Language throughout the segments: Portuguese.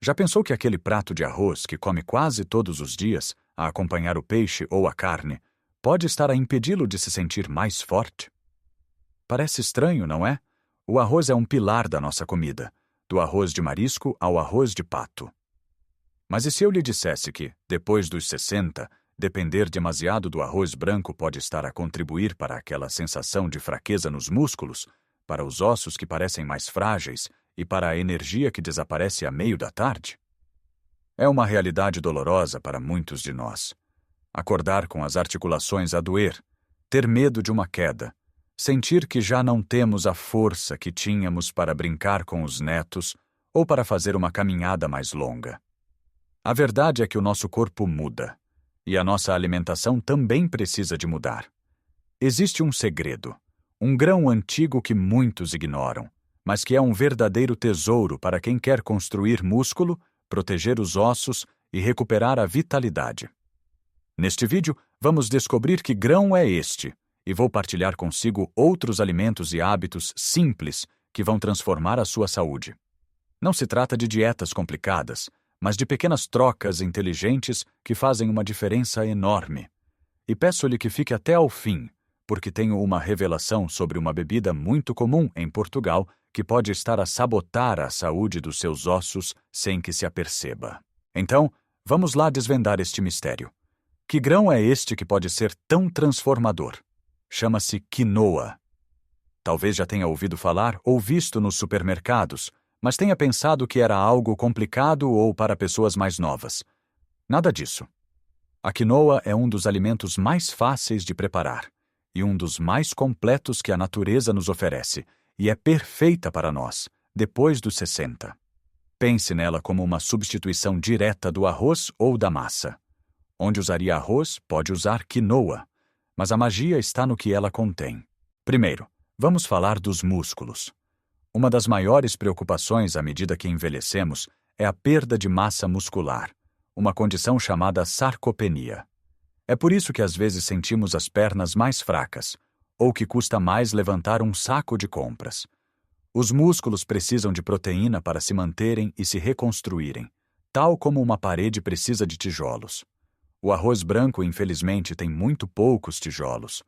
Já pensou que aquele prato de arroz que come quase todos os dias, a acompanhar o peixe ou a carne, pode estar a impedi-lo de se sentir mais forte? Parece estranho, não é? O arroz é um pilar da nossa comida, do arroz de marisco ao arroz de pato. Mas e se eu lhe dissesse que, depois dos 60, depender demasiado do arroz branco pode estar a contribuir para aquela sensação de fraqueza nos músculos, para os ossos que parecem mais frágeis e para a energia que desaparece a meio da tarde? É uma realidade dolorosa para muitos de nós. Acordar com as articulações a doer, ter medo de uma queda, sentir que já não temos a força que tínhamos para brincar com os netos ou para fazer uma caminhada mais longa. A verdade é que o nosso corpo muda, e a nossa alimentação também precisa de mudar. Existe um segredo, um grão antigo que muitos ignoram, mas que é um verdadeiro tesouro para quem quer construir músculo, proteger os ossos e recuperar a vitalidade. Neste vídeo, vamos descobrir que grão é este, e vou partilhar consigo outros alimentos e hábitos simples que vão transformar a sua saúde. Não se trata de dietas complicadas, mas de pequenas trocas inteligentes que fazem uma diferença enorme. E peço-lhe que fique até ao fim, porque tenho uma revelação sobre uma bebida muito comum em Portugal que pode estar a sabotar a saúde dos seus ossos sem que se aperceba. Então, vamos lá desvendar este mistério. Que grão é este que pode ser tão transformador? Chama-se quinoa. Talvez já tenha ouvido falar ou visto nos supermercados, mas tenha pensado que era algo complicado ou para pessoas mais novas. Nada disso. A quinoa é um dos alimentos mais fáceis de preparar e um dos mais completos que a natureza nos oferece, e é perfeita para nós, depois dos 60. Pense nela como uma substituição direta do arroz ou da massa. Onde usaria arroz, pode usar quinoa, mas a magia está no que ela contém. Primeiro, vamos falar dos músculos. Uma das maiores preocupações à medida que envelhecemos é a perda de massa muscular, uma condição chamada sarcopenia. É por isso que às vezes sentimos as pernas mais fracas, ou que custa mais levantar um saco de compras. Os músculos precisam de proteína para se manterem e se reconstruírem, tal como uma parede precisa de tijolos. O arroz branco, infelizmente, tem muito poucos tijolos.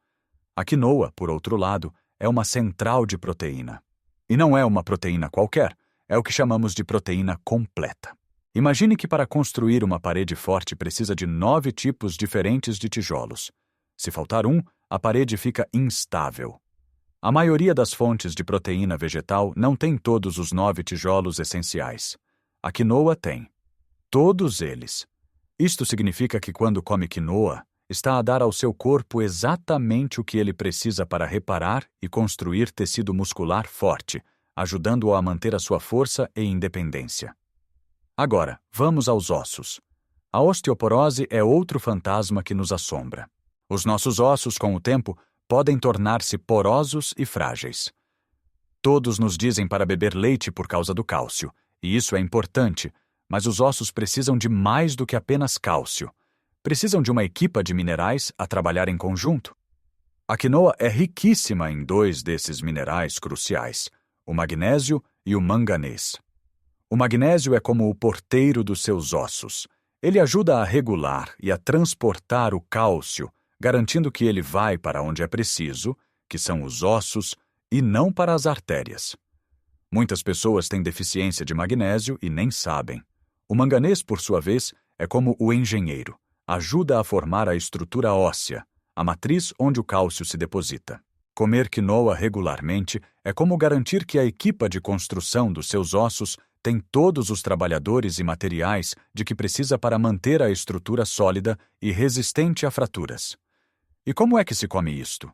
A quinoa, por outro lado, é uma central de proteína. E não é uma proteína qualquer, é o que chamamos de proteína completa. Imagine que para construir uma parede forte precisa de 9 tipos diferentes de tijolos. Se faltar um, a parede fica instável. A maioria das fontes de proteína vegetal não tem todos os 9 tijolos essenciais. A quinoa tem. Todos eles. Isto significa que quando come quinoa, está a dar ao seu corpo exatamente o que ele precisa para reparar e construir tecido muscular forte, ajudando-o a manter a sua força e independência. Agora, vamos aos ossos. A osteoporose é outro fantasma que nos assombra. Os nossos ossos, com o tempo, podem tornar-se porosos e frágeis. Todos nos dizem para beber leite por causa do cálcio, e isso é importante, mas os ossos precisam de mais do que apenas cálcio. Precisam de uma equipa de minerais a trabalhar em conjunto. A quinoa é riquíssima em 2 desses minerais cruciais, o magnésio e o manganês. O magnésio é como o porteiro dos seus ossos. Ele ajuda a regular e a transportar o cálcio, garantindo que ele vai para onde é preciso, que são os ossos, e não para as artérias. Muitas pessoas têm deficiência de magnésio e nem sabem. O manganês, por sua vez, é como o engenheiro. Ajuda a formar a estrutura óssea, a matriz onde o cálcio se deposita. Comer quinoa regularmente é como garantir que a equipa de construção dos seus ossos tem todos os trabalhadores e materiais de que precisa para manter a estrutura sólida e resistente a fraturas. E como é que se come isto?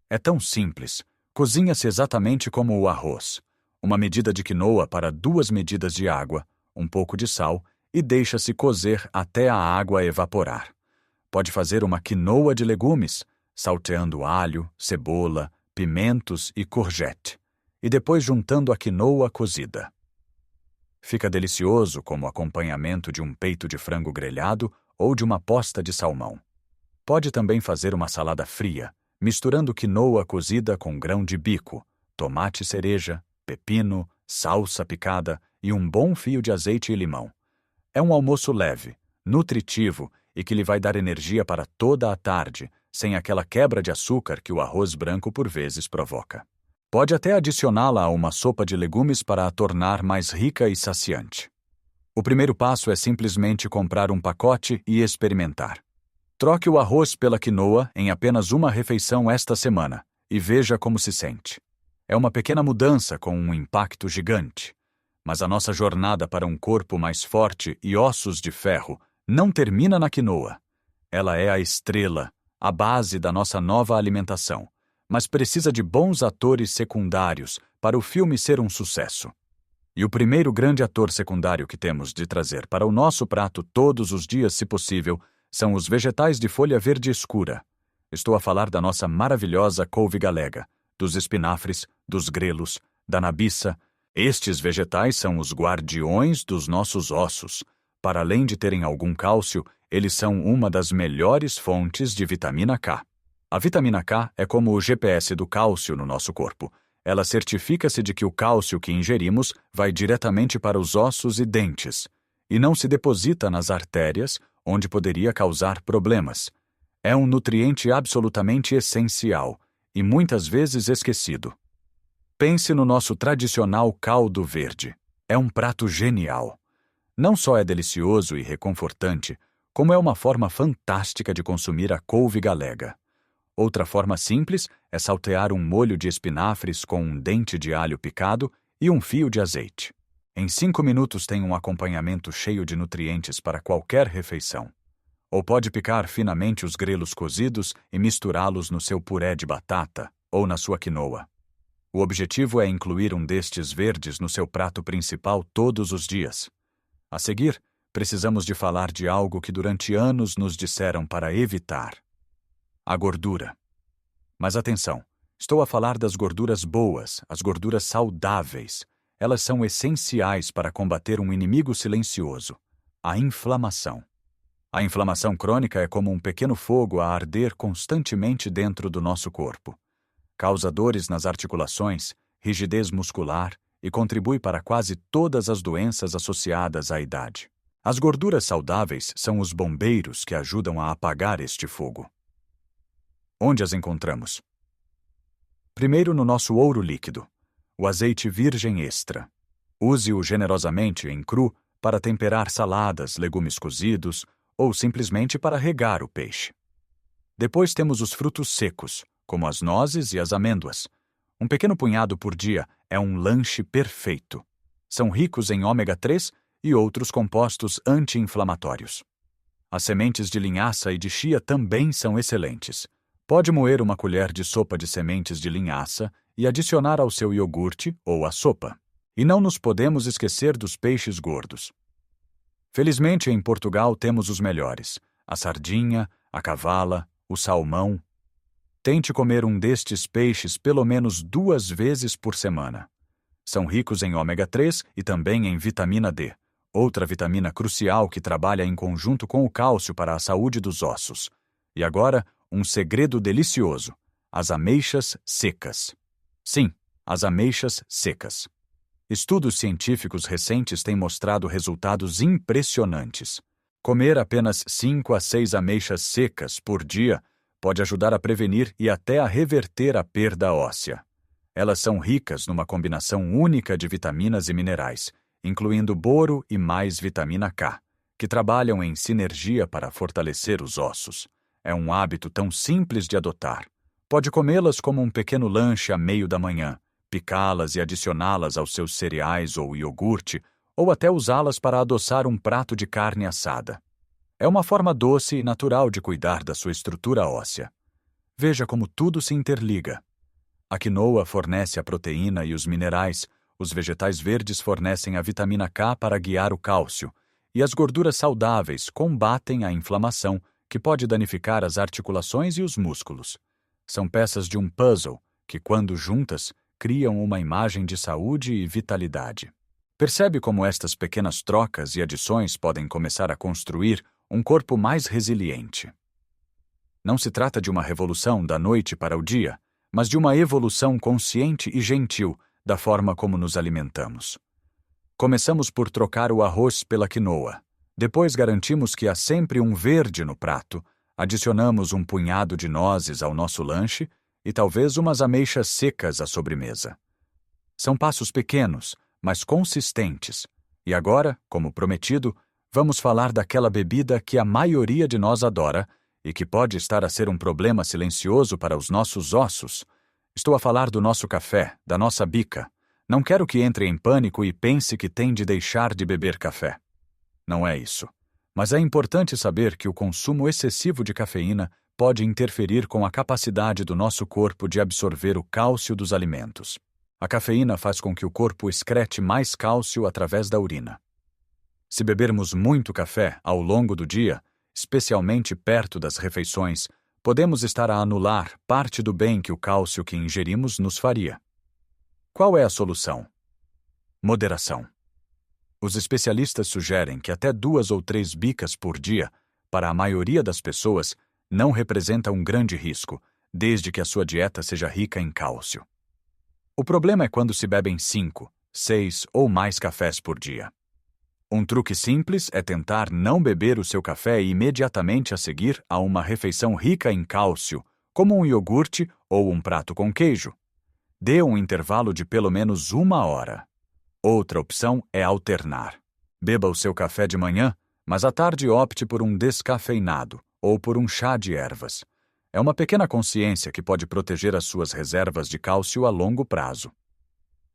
É tão simples. Cozinha-se exatamente como o arroz. Uma medida de quinoa para 2 medidas de água, um pouco de sal, e deixa-se cozer até a água evaporar. Pode fazer uma quinoa de legumes, salteando alho, cebola, pimentos e courgette, e depois juntando a quinoa cozida. Fica delicioso como acompanhamento de um peito de frango grelhado ou de uma posta de salmão. Pode também fazer uma salada fria, misturando quinoa cozida com grão de bico, tomate cereja, pepino, salsa picada e um bom fio de azeite e limão. É um almoço leve, nutritivo e que lhe vai dar energia para toda a tarde, sem aquela quebra de açúcar que o arroz branco por vezes provoca. Pode até adicioná-la a uma sopa de legumes para a tornar mais rica e saciante. O primeiro passo é simplesmente comprar um pacote e experimentar. Troque o arroz pela quinoa em apenas uma refeição esta semana e veja como se sente. É uma pequena mudança com um impacto gigante. Mas a nossa jornada para um corpo mais forte e ossos de ferro não termina na quinoa. Ela é a estrela, a base da nossa nova alimentação, mas precisa de bons atores secundários para o filme ser um sucesso. E o primeiro grande ator secundário que temos de trazer para o nosso prato todos os dias, se possível, são os vegetais de folha verde escura. Estou a falar da nossa maravilhosa couve galega, dos espinafres, dos grelos, da nabiça. Estes vegetais são os guardiões dos nossos ossos. Para além de terem algum cálcio, eles são uma das melhores fontes de vitamina K. A vitamina K é como o GPS do cálcio no nosso corpo. Ela certifica-se de que o cálcio que ingerimos vai diretamente para os ossos e dentes, e não se deposita nas artérias, onde poderia causar problemas. É um nutriente absolutamente essencial e muitas vezes esquecido. Pense no nosso tradicional caldo verde. É um prato genial. Não só é delicioso e reconfortante, como é uma forma fantástica de consumir a couve galega. Outra forma simples é saltear um molho de espinafres com um dente de alho picado e um fio de azeite. Em 5 minutos tem um acompanhamento cheio de nutrientes para qualquer refeição. Ou pode picar finamente os grelos cozidos e misturá-los no seu puré de batata ou na sua quinoa. O objetivo é incluir um destes verdes no seu prato principal todos os dias. A seguir, precisamos de falar de algo que durante anos nos disseram para evitar: a gordura. Mas atenção, estou a falar das gorduras boas, as gorduras saudáveis. Elas são essenciais para combater um inimigo silencioso: a inflamação. A inflamação crônica é como um pequeno fogo a arder constantemente dentro do nosso corpo. Causa dores nas articulações, rigidez muscular e contribui para quase todas as doenças associadas à idade. As gorduras saudáveis são os bombeiros que ajudam a apagar este fogo. Onde as encontramos? Primeiro, no nosso ouro líquido, o azeite virgem extra. Use-o generosamente em cru para temperar saladas, legumes cozidos ou simplesmente para regar o peixe. Depois temos os frutos secos, como as nozes e as amêndoas. Um pequeno punhado por dia é um lanche perfeito. São ricos em ômega 3 e outros compostos anti-inflamatórios. As sementes de linhaça e de chia também são excelentes. Pode moer uma colher de sopa de sementes de linhaça e adicionar ao seu iogurte ou à sopa. E não nos podemos esquecer dos peixes gordos. Felizmente, em Portugal temos os melhores: a sardinha, a cavala, o salmão. Tente comer um destes peixes pelo menos 2 vezes por semana. São ricos em ômega 3 e também em vitamina D, outra vitamina crucial que trabalha em conjunto com o cálcio para a saúde dos ossos. E agora, um segredo delicioso: as ameixas secas. Sim, as ameixas secas. Estudos científicos recentes têm mostrado resultados impressionantes. Comer apenas 5 a 6 ameixas secas por dia pode ajudar a prevenir e até a reverter a perda óssea. Elas são ricas numa combinação única de vitaminas e minerais, incluindo boro e mais vitamina K, que trabalham em sinergia para fortalecer os ossos. É um hábito tão simples de adotar. Pode comê-las como um pequeno lanche a meio da manhã, picá-las e adicioná-las aos seus cereais ou iogurte, ou até usá-las para adoçar um prato de carne assada. É uma forma doce e natural de cuidar da sua estrutura óssea. Veja como tudo se interliga. A quinoa fornece a proteína e os minerais, os vegetais verdes fornecem a vitamina K para guiar o cálcio, e as gorduras saudáveis combatem a inflamação, que pode danificar as articulações e os músculos. São peças de um puzzle que, quando juntas, criam uma imagem de saúde e vitalidade. Percebe como estas pequenas trocas e adições podem começar a construir um corpo mais resiliente? Não se trata de uma revolução da noite para o dia, mas de uma evolução consciente e gentil da forma como nos alimentamos. Começamos por trocar o arroz pela quinoa. Depois garantimos que há sempre um verde no prato, adicionamos um punhado de nozes ao nosso lanche e talvez umas ameixas secas à sobremesa. São passos pequenos, mas consistentes. E agora, como prometido, vamos falar daquela bebida que a maioria de nós adora e que pode estar a ser um problema silencioso para os nossos ossos. Estou a falar do nosso café, da nossa bica. Não quero que entre em pânico e pense que tem de deixar de beber café. Não é isso. Mas é importante saber que o consumo excessivo de cafeína pode interferir com a capacidade do nosso corpo de absorver o cálcio dos alimentos. A cafeína faz com que o corpo excrete mais cálcio através da urina. Se bebermos muito café ao longo do dia, especialmente perto das refeições, podemos estar a anular parte do bem que o cálcio que ingerimos nos faria. Qual é a solução? Moderação. Os especialistas sugerem que até 2 ou 3 bicas por dia, para a maioria das pessoas, não representa um grande risco, desde que a sua dieta seja rica em cálcio. O problema é quando se bebem 5, 6 ou mais cafés por dia. Um truque simples é tentar não beber o seu café imediatamente a seguir a uma refeição rica em cálcio, como um iogurte ou um prato com queijo. Dê um intervalo de pelo menos 1 hora. Outra opção é alternar. Beba o seu café de manhã, mas à tarde opte por um descafeinado ou por um chá de ervas. É uma pequena consciência que pode proteger as suas reservas de cálcio a longo prazo.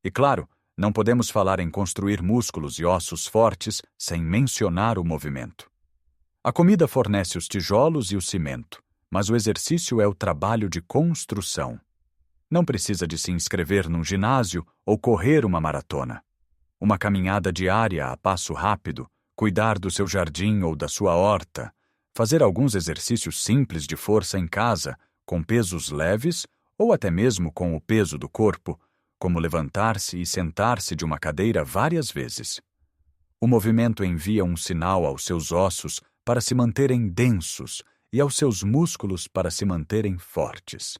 E claro, não podemos falar em construir músculos e ossos fortes sem mencionar o movimento. A comida fornece os tijolos e o cimento, mas o exercício é o trabalho de construção. Não precisa de se inscrever num ginásio ou correr uma maratona. Uma caminhada diária a passo rápido, cuidar do seu jardim ou da sua horta, fazer alguns exercícios simples de força em casa, com pesos leves ou até mesmo com o peso do corpo, como levantar-se e sentar-se de uma cadeira várias vezes. O movimento envia um sinal aos seus ossos para se manterem densos e aos seus músculos para se manterem fortes.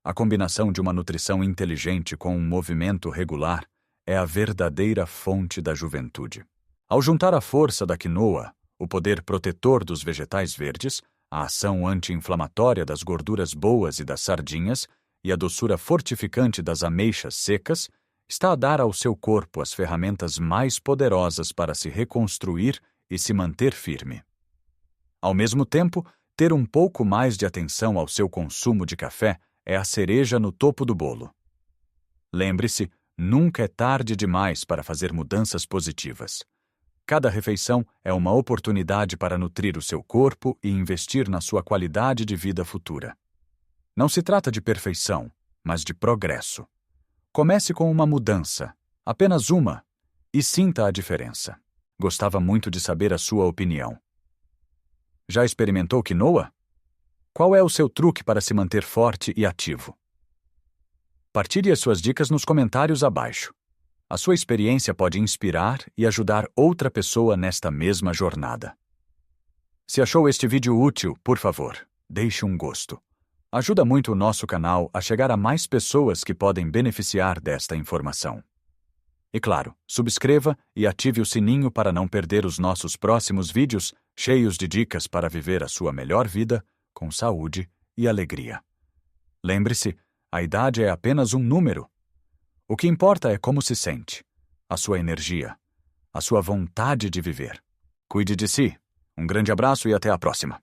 A combinação de uma nutrição inteligente com um movimento regular é a verdadeira fonte da juventude. Ao juntar a força da quinoa, o poder protetor dos vegetais verdes, a ação anti-inflamatória das gorduras boas e das sardinhas e a doçura fortificante das ameixas secas, está a dar ao seu corpo as ferramentas mais poderosas para se reconstruir e se manter firme. Ao mesmo tempo, ter um pouco mais de atenção ao seu consumo de café é a cereja no topo do bolo. Lembre-se, nunca é tarde demais para fazer mudanças positivas. Cada refeição é uma oportunidade para nutrir o seu corpo e investir na sua qualidade de vida futura. Não se trata de perfeição, mas de progresso. Comece com uma mudança, apenas uma, e sinta a diferença. Gostava muito de saber a sua opinião. Já experimentou quinoa? Qual é o seu truque para se manter forte e ativo? Partilhe as suas dicas nos comentários abaixo. A sua experiência pode inspirar e ajudar outra pessoa nesta mesma jornada. Se achou este vídeo útil, por favor, deixe um gosto. Ajuda muito o nosso canal a chegar a mais pessoas que podem beneficiar desta informação. E claro, subscreva e ative o sininho para não perder os nossos próximos vídeos cheios de dicas para viver a sua melhor vida com saúde e alegria. Lembre-se, a idade é apenas um número. O que importa é como se sente, a sua energia, a sua vontade de viver. Cuide de si. Um grande abraço e até a próxima.